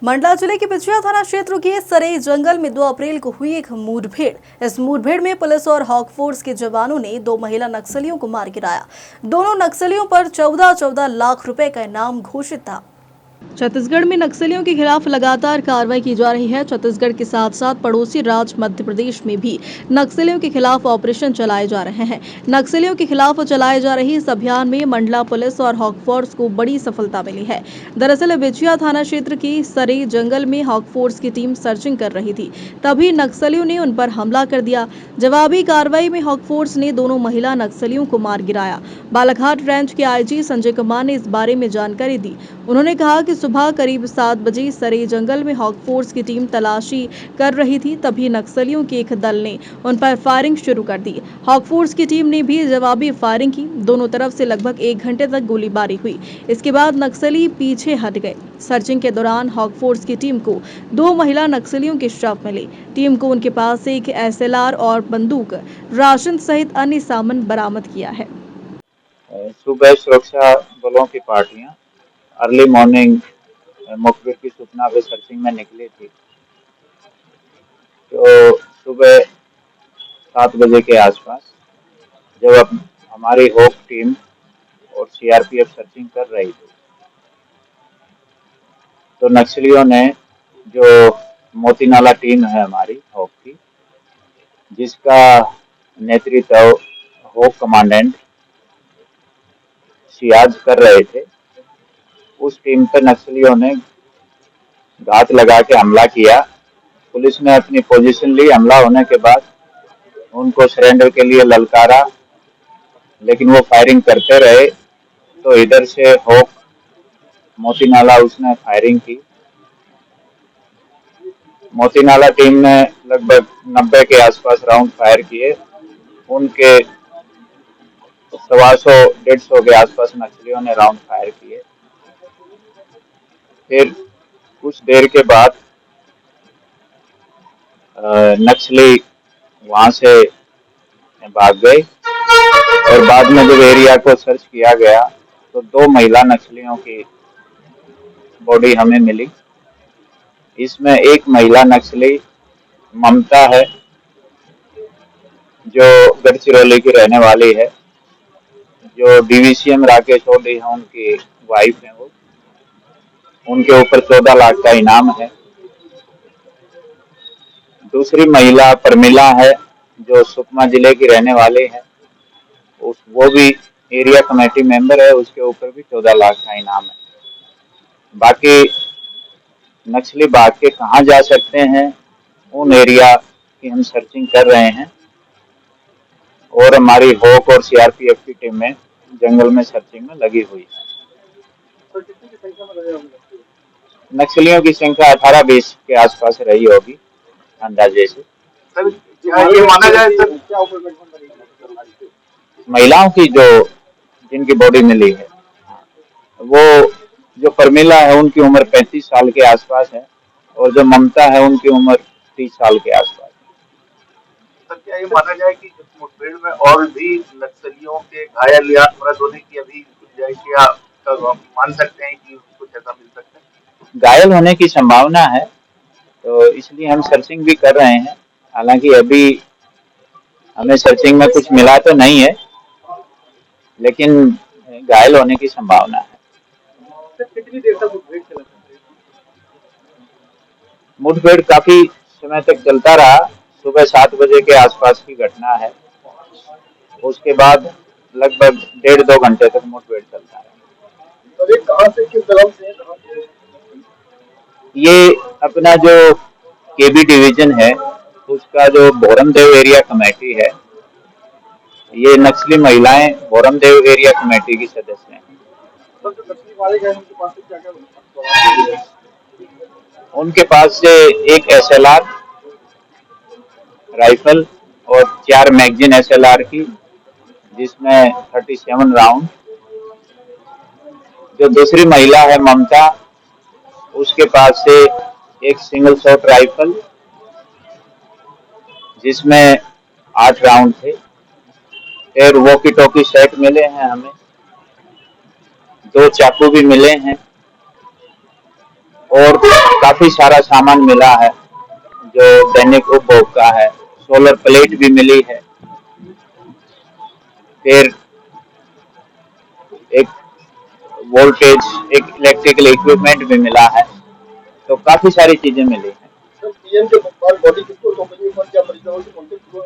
मंडला जिले के बिछिया थाना क्षेत्र के सरई जंगल में 2 अप्रैल को हुई एक मुठभेड़। इस मुठभेड़ में पुलिस और हॉक फोर्स के जवानों ने 2 महिला नक्सलियों को मार गिराया। दोनों नक्सलियों पर 14 लाख रुपए का इनाम घोषित था। छत्तीसगढ़ में नक्सलियों के खिलाफ लगातार कार्रवाई की जा रही है। छत्तीसगढ़ के साथ साथ पड़ोसी राज्य मध्य प्रदेश में भी नक्सलियों के खिलाफ ऑपरेशन चलाए जा रहे हैं। नक्सलियों के खिलाफ चलाए जा रही इस अभियान में मंडला पुलिस और हॉक फोर्स को बड़ी सफलता मिली है। दरअसल बिछिया थाना क्षेत्र की सरई जंगल में हॉक फोर्स की टीम सर्चिंग कर रही थी, तभी नक्सलियों ने उन पर हमला कर दिया। जवाबी कार्रवाई में हॉक फोर्स ने दोनों महिला नक्सलियों को मार गिराया। बालाघाट रेंज के आईजी संजय कुमार ने इस बारे में जानकारी दी। उन्होंने कहा कि सुबह करीब 7 बजे सरई जंगल में हॉक फोर्स की टीम तलाशी कर रही थी, तभी नक्सलियों के एक दल ने उन पर फायरिंग शुरू कर दी। हॉक फोर्स की टीम ने भी जवाबी फायरिंग की। दोनों तरफ से लगभग 1 घंटे तक गोलीबारी हुई। इसके बाद नक्सली पीछे हट गए। सर्चिंग के दौरान हॉक फोर्स की टीम को 2 महिला नक्सलियों के शव मिले। टीम को उनके पास से एक SLR और बंदूक, राशन सहित अन्य सामान बरामद किया है। सुबह सुरक्षा बलों की पार्टियां अर्ली मॉर्निंग मुखबिर की सूचना पे सर्चिंग में निकली थी। तो सुबह 7 बजे के आसपास जब अब हमारी हॉक टीम और CRPF सर्चिंग कर रही थी, तो नक्सलियों ने, जो मोतीनाला टीम है हमारी हॉक की, जिसका नेतृत्व हॉक कमांडेंट सियाज कर रहे थे, उस टीम पर नक्सलियों ने घात लगा के हमला किया। पुलिस ने अपनी पोजीशन ली। हमला होने के बाद उनको सरेंडर के लिए ललकारा, लेकिन वो फायरिंग करते रहे। तो इधर से हॉक मोतीनाला उसने फायरिंग की। मोतीनाला टीम ने लगभग 90 के आसपास राउंड फायर किए। उनके 125-150 के आसपास नक्सलियों ने राउंड फायर किए। फिर कुछ देर के बाद नक्सली वहां से भाग गए और बाद में जब एरिया को सर्च किया गया तो 2 महिला नक्सलियों की बॉडी हमें मिली। इसमें एक महिला नक्सली ममता है, जो गढ़चिरौली की रहने वाली है, जो DVCM राकेश ओडी है, उनकी वाइफ है। वो उनके ऊपर 14 लाख का इनाम है। दूसरी महिला परमिला है, जो सुकमा जिले की रहने वाली है। वो भी एरिया कमेटी मेंबर है, उसके ऊपर भी 14 लाख का इनाम है। बाकी नक्सली भाग के कहाँ जा सकते हैं, उन एरिया की हम सर्चिंग कर रहे हैं और हमारी हॉक और CRPF की टीमें जंगल में सर्चिंग में लगी हुई है। नक्सलियों की संख्या 18-20 के आसपास रही होगी अंदाजे से। ये माना जाए सर, क्या महिलाओं की जिनकी बॉडी मिली है, वो जो परमिला है उनकी उम्र 35 साल के आसपास है और जो ममता है उनकी उम्र 30 साल के आसपास। सर, क्या ये माना जाए कि इस मुठभेड़ में और भी नक्सलियों के घायल या मृत होने की अभी गुंजाइश या मान सकते हैं कि कुछ ऐसा मिल सकता है? घायल होने की संभावना है, तो इसलिए हम सर्चिंग भी कर रहे हैं। हालांकि अभी हमें सर्चिंग में कुछ मिला तो नहीं है, लेकिन घायल होने की संभावना है। कितनी देर तक मुठभेड़ चला? मुठभेड़ काफी समय तक चलता रहा। सुबह 7 बजे के आसपास की घटना है। उसके बाद लगभग 1.5-2 घंटे तक मुठभेड़ चलता रहा। तो ये कहाँ से, किस तरफ से, कहाँ से? ये अपना जो KB डिवीजन है, उसका जो भोरमदेव एरिया कमेटी है, ये नक्सली महिलाएं भोरमदेव एरिया कमेटी की सदस्य हैं। तो जो नक्सली मारे गए उनके पास से क्या-क्या? उनके पास से एक SLR राइफल और 4 मैगजीन SLR की, जिसमें 37 राउंड। जो दूसरी महिला है ममता, उसके पास से एक सिंगल शॉट राइफल, जिसमें 8 राउंड थे। फिर वॉकी टॉकी सेट मिले हैं हमें, 2 चाकू भी मिले हैं। और काफी सारा सामान मिला है जो दैनिक उपभोग का है। सोलर प्लेट भी मिली है। फिर एक वोल्टेज, एक इलेक्ट्रिकल इक्विपमेंट भी मिला है। तो काफी सारी चीजें मिली हैं। सर पीएम के बाद बॉडी किसको सौंपेगी और क्या परिजनों से कांटेक्ट हुआ?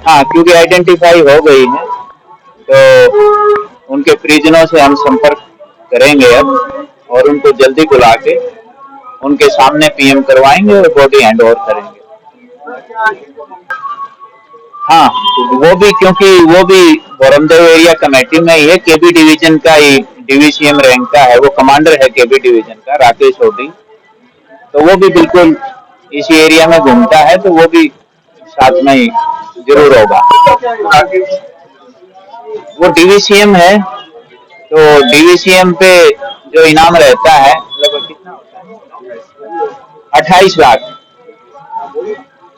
हाँ, क्योंकि आइडेंटिफाई हो गई है तो उनके परिजनों से हम संपर्क करेंगे अब, और उनको जल्दी बुला के उनके सामने पीएम करवाएंगे और बॉडी हैंड ओवर करेंगे। हाँ, वो भी, क्योंकि वो भी बोरमदेव एरिया कमेटी में ही है, केबी डिवीजन का ही डीवीसीएम रैंक का है, वो कमांडर है केबी डिवीजन का, राकेश ओडी। तो वो भी बिल्कुल इसी एरिया में घूमता है, तो वो भी साथ में ही जरूर होगा। वो डीवीसीएम है, तो डीवीसीएम पे जो इनाम रहता है लगभग कितना होता है, 28 लाख।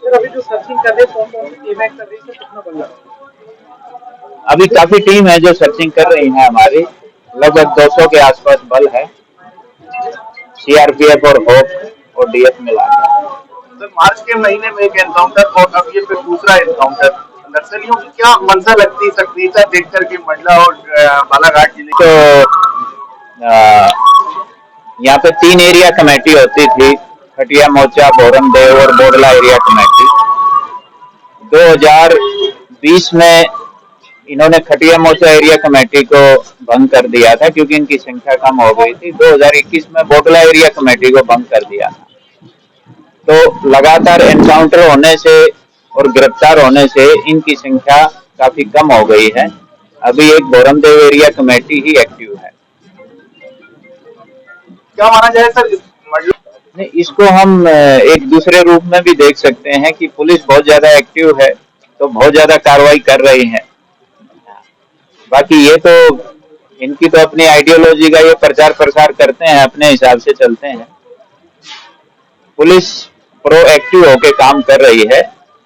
सर अभी जो सर्चिंग कर रहे हैं कौन कौन सी टीमें कर रही है, कितना बन रहा अभी काफी टीम है जो सर्चिंग कर रही है हमारी, लगभग 200 के आसपास बल है, सीआरपीएफ और होप और डीएफ मिला के। सर मार्च के महीने में एक एनकाउंटर और अब ये फिर दूसरा एनकाउंटर, नक्सलियों की क्या मंशा लगती है सक्रियता देख करके मंडला और बालाघाट जिले तो यहाँ पे 3 एरिया कमेटी होती थी, खटिया मोर्चा, बोरमदेव और बोडला एरिया कमेटी। 2020 में इन्होंने खटिया मोर्चा एरिया कमेटी को भंग कर दिया था क्योंकि इनकी संख्या कम हो गई थी। 2021 में बोडला एरिया कमेटी को भंग कर दिया था। तो लगातार एनकाउंटर होने से और गिरफ्तार होने से इनकी संख्या काफी कम हो गई है। अभी एक बोरमदेव एरिया कमेटी ही एक्टिव है। क्या माना जाए सर? नहीं, इसको हम एक दूसरे रूप में भी देख सकते हैं कि पुलिस बहुत ज्यादा एक्टिव है, तो बहुत ज्यादा कार्रवाई कर रही है। बाकी ये तो इनकी तो अपनी आइडियोलॉजी का ये प्रचार प्रसार करते हैं, अपने हिसाब से चलते हैं। पुलिस प्रोएक्टिव होके काम कर रही है,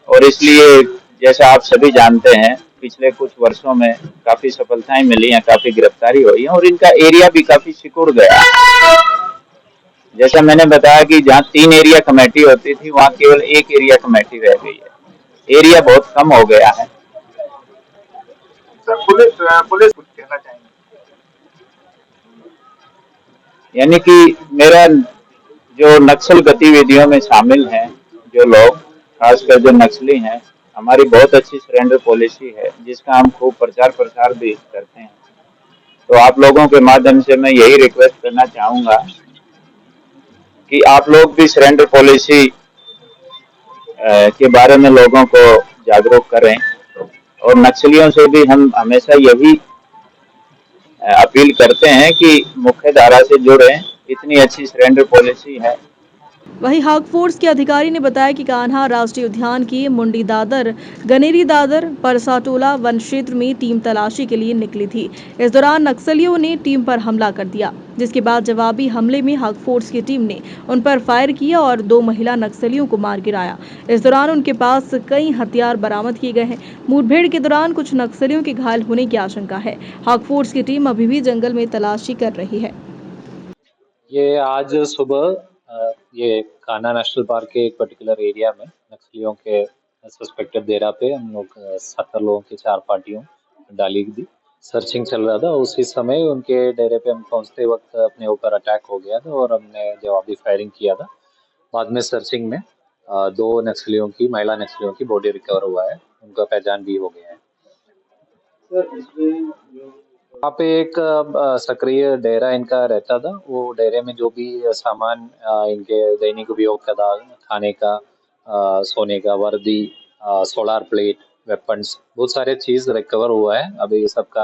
और इसलिए जैसा आप सभी जानते हैं पिछले कुछ वर्षों में काफी सफलताएं मिली हैं, काफी गिरफ्तारी हुई है, और इनका एरिया भी काफी सिकुड़ गया। जैसा मैंने बताया कि जहाँ 3 एरिया कमेटी होती थी वहाँ केवल 1 एरिया कमेटी रह गई है। एरिया बहुत कम हो गया है। सर पुलिस कुछ कहना चाहेंगे? यानी कि मेरा जो नक्सल गतिविधियों में शामिल हैं जो लोग, खासकर जो नक्सली हैं, हमारी बहुत अच्छी सरेंडर पॉलिसी है जिसका हम खूब प्रचार प्रसार भी करते हैं। तो आप लोगों के माध्यम से मैं यही रिक्वेस्ट करना चाहूँगा कि आप लोग भी सरेंडर पॉलिसी के बारे में लोगों को जागरूक करें, और नक्सलियों से भी हम हमेशा यही अपील करते हैं कि मुख्य धारा से जुड़े, इतनी अच्छी सरेंडर पॉलिसी है। वहीं हाक फोर्स के अधिकारी ने बताया कि कान्हा राष्ट्रीय उद्यान की मुंडी दादर, गनेरी दादर, परसाटोला वन क्षेत्र में टीम तलाशी के लिए निकली थी। इस दौरान नक्सलियों ने टीम पर हमला कर दिया, जिसके बाद जवाबी हमले में हाक फोर्स की टीम ने उन पर फायर किया और 2 महिला नक्सलियों को मार गिराया। इस दौरान उनके पास कई हथियार बरामद किए गए हैं। मुठभेड़ के दौरान कुछ नक्सलियों के घायल होने की आशंका है। हाक फोर्स की टीम अभी भी जंगल में तलाशी कर रही है। ये आज सुबह ये कान्हा नेशनल पार्क के एक पर्टिकुलर एरिया में नक्सलियों के सस्पेक्टेड डेरा पे हम लोग 70 लोगों की 4 पार्टियों डाली दी। सर्चिंग चल रहा था, उसी समय उनके डेरे पे हम पहुंचते वक्त अपने ऊपर अटैक हो गया था और हमने जवाबी फायरिंग किया था। बाद में सर्चिंग में 2 नक्सलियों की, महिला नक्सलियों की बॉडी रिकवर हुआ है, उनका पहचान भी हो गया है। वहाँ पे एक सक्रिय डेरा इनका रहता था। वो डेरे में जो भी सामान इनके दैनिक उपयोग का था, खाने का, सोने का, वर्दी, सोलर प्लेट, वेपन्स, बहुत सारे चीज रिकवर हुआ है। अभी ये सबका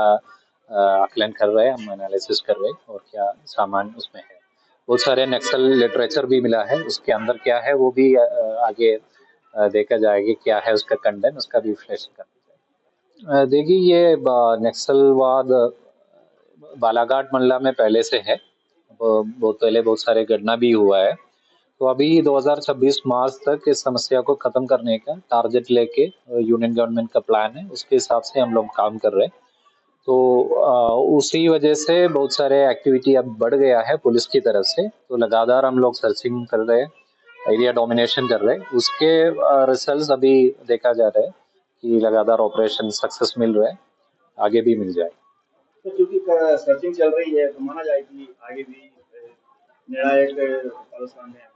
आकलन कर रहे हैं, हम एनालिसिस कर रहे हैं और क्या सामान उसमें है। बहुत सारे नक्सल लिटरेचर भी मिला है, उसके अंदर क्या है वो भी आगे देखा जाएगा, क्या है उसका कंटेंट, उसका भी विश्लेषण करना। देखिए ये नक्सलवाद बालाघाट मंडला में पहले से है, बहुत पहले बहुत सारे घटना भी हुआ है। तो अभी 2026 मार्च तक इस समस्या को खत्म करने का टारगेट लेके यूनियन गवर्नमेंट का प्लान है, उसके हिसाब से हम लोग काम कर रहे हैं। तो उसी वजह से बहुत सारे एक्टिविटी अब बढ़ गया है पुलिस की तरफ से। तो लगातार हम लोग सर्चिंग कर रहे हैं, एरिया डोमिनेशन कर रहे हैं। उसके रिजल्ट्स अभी देखा जा रहा है कि लगातार ऑपरेशन सक्सेस मिल रहा है, आगे भी मिल जाए। तो क्योंकि सर्चिंग चल रही है तो माना जाए कि आगे भी निर्णायक पल सामने आएंगे।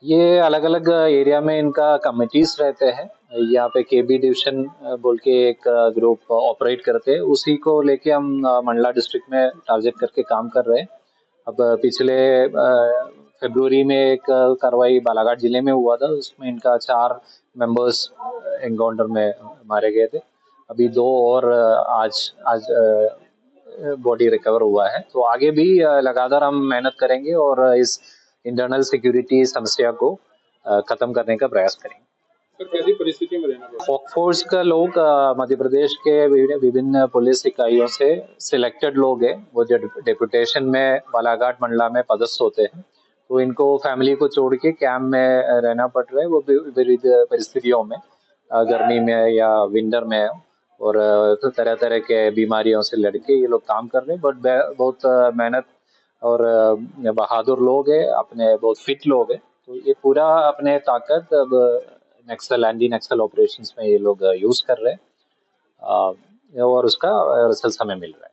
ये अलग अलग एरिया में इनका कमिटीज रहते हैं। यहाँ पे केबी डिवीजन बोल के एक ग्रुप ऑपरेट करते हैं, उसी को लेके हम मंडला डिस्ट्रिक्ट में टारगेट करके काम कर रहे हैं। अब पिछले फरवरी में एक कार्रवाई बालाघाट जिले में हुआ था, उसमें इनका 4 मेंबर्स एनकाउंटर में मारे गए थे। अभी 2 और आज बॉडी रिकवर हुआ है। तो आगे भी लगातार हम मेहनत करेंगे और इस इंटरनल सिक्योरिटी समस्या को खत्म करने का प्रयास करेंगे। तो कैसी परिस्थिति में रहना पड़ता है? फोर्स का लोग मध्य प्रदेश के विभिन्न पुलिस इकाइयों से सिलेक्टेड लोग हैं, वो जो डेपुटेशन में बालाघाट मंडला में पदस्थ होते हैं। तो इनको फैमिली को छोड़ के कैंप में रहना पड़ रहा है, वो विविध परिस्थितियों में, गर्मी में या विंटर में, और तरह तरह के बीमारियों से लड़के ये लोग काम कर रहे हैं। बट बहुत मेहनत और बहादुर लोग हैं, अपने बहुत फिट लोग हैं। तो ये पूरा अपने ताकत अब नक्सल एंटी नक्सल ऑपरेशंस में ये लोग यूज कर रहे हैं, और उसका रिजल्ट हमें मिल रहा है।